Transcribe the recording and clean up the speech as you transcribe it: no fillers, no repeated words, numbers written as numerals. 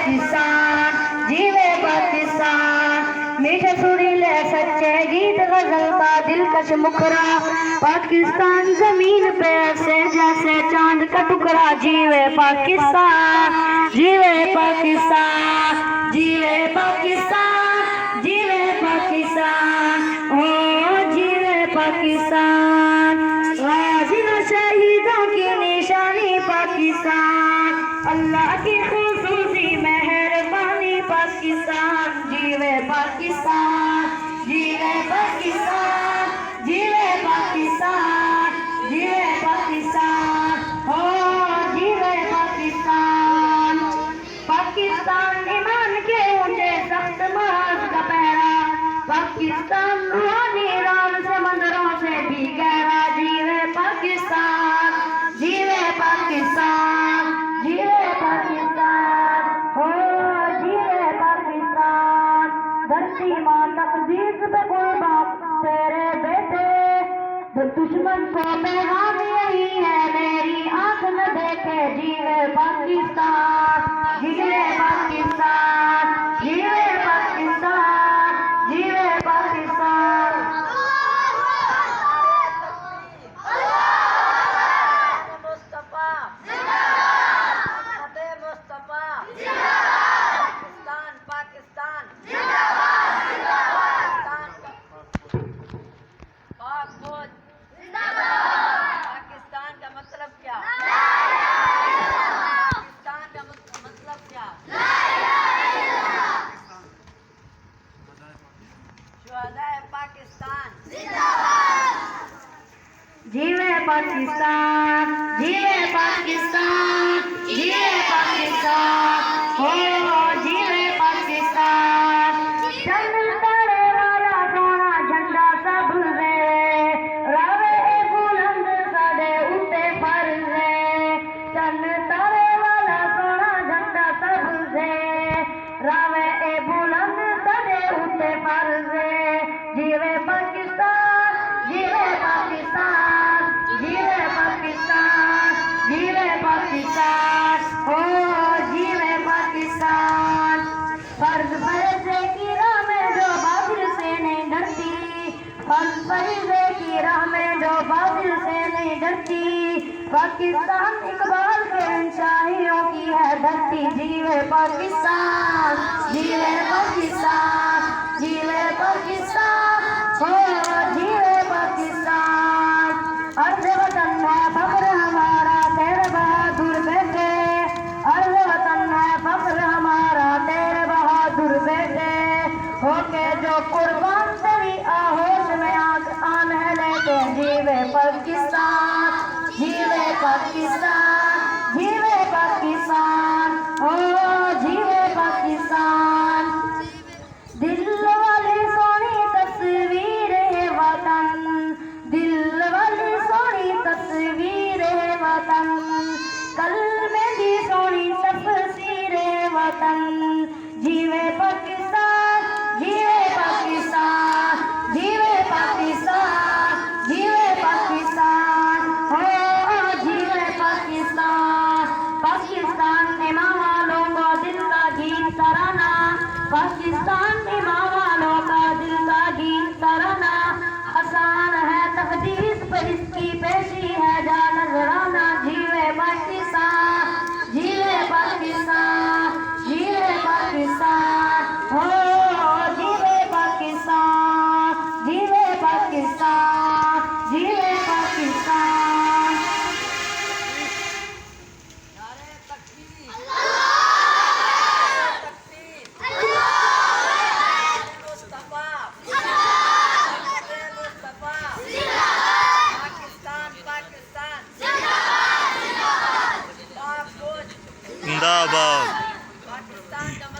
پاکستان جیوے پاکستان میٹھے سریلے سچے گیت غزل کا دلکش مکھرا پاکستان زمین پہ ایسے جیسے چاند کا ٹکڑا جیوے پاکستان جیوے پاکستان جیوے پاکستان جیوے پاکستان او جیوے پاکستان غازی و شہیدوں کی نشانی پاکستان اللہ کی خصوصی مہربانی پاکستان جیوے پاکستان جیوے پاکستان جیوے پاکستان جیوے پاکستان ہو جیوے پاکستان پاکستان ایمان کے اونچے سخت محاذ کا پہرا پاکستان روحانی رام سمندروں سے بھی گہرا جیوے پاکستان جیوے پاکستان جیوے پاکستان ہو جیوے پاکستان دھرتی ماں تقدیر پہ قربان تیرے بیٹے دشمن کو پیغام یہی ہے میری آنکھ نہ دیکھے جیوے پاکستان جیوے پاکستان جیوے پاکستان جیوے پاکستان جیوے پاکستان جیوے پاکستان جیوے پاکستان ہو جیوے پاکستان چند تارے والا سونا جھنڈا سب رے راوے بلند ساڈے اٹھے پر رے چند تارے والا سونا جھنڈا سب رے راوے بلند ساڈے اٹھے پر رے جیوے پاکستان جیوے پاکستان جیوے پاکستان جیوے پاکستان او جیوے پاکستان فرض فریضے کی راہ میں جو باطل سے نہیں ڈرتی فرض فریضے کی راہ میں جو باطل سے نہیں ڈرتی پاکستان اقبال کے شاہیوں کی ہے دھرتی جیوے پاکستان جیوے پاکستان جیوے پاکستان ہو جیوے پاکستان عرض وطن ہے فخر ہمارا تیرے بہادر بیٹے عرض وطن ہے فخر ہمارا تیرے بہادر بیٹے ہو کے جو قربان تیری آہوش میں آن ہے لیتے جیوے پاکستان جیوے پاکستان جیوے پاکستان او جیوے پاکستان دل والی سونی تصویر ہے وطن دل والی سونی تصویر ہے وطن قلب دی سونی تفسیر ہے وطن جیوے پاکستان جیوے پاکستان جیوے پاکستان جیوے پاکستان ہو جیوے پاکستان پاکستان میں ماں والوں کو دل کا گیت ترانا پاکستان میں ماں والوں کا دل کا گیت ترانا آسان ہے تقدیر پہ اس کی پیشی ہے جا نظرانہ جیوے پاکستان جیوے پاکستان جیوے پاکستان ہو جیوے پاکستان جیوے پاکستان جیوے پاکستان زندہ باد پاکستان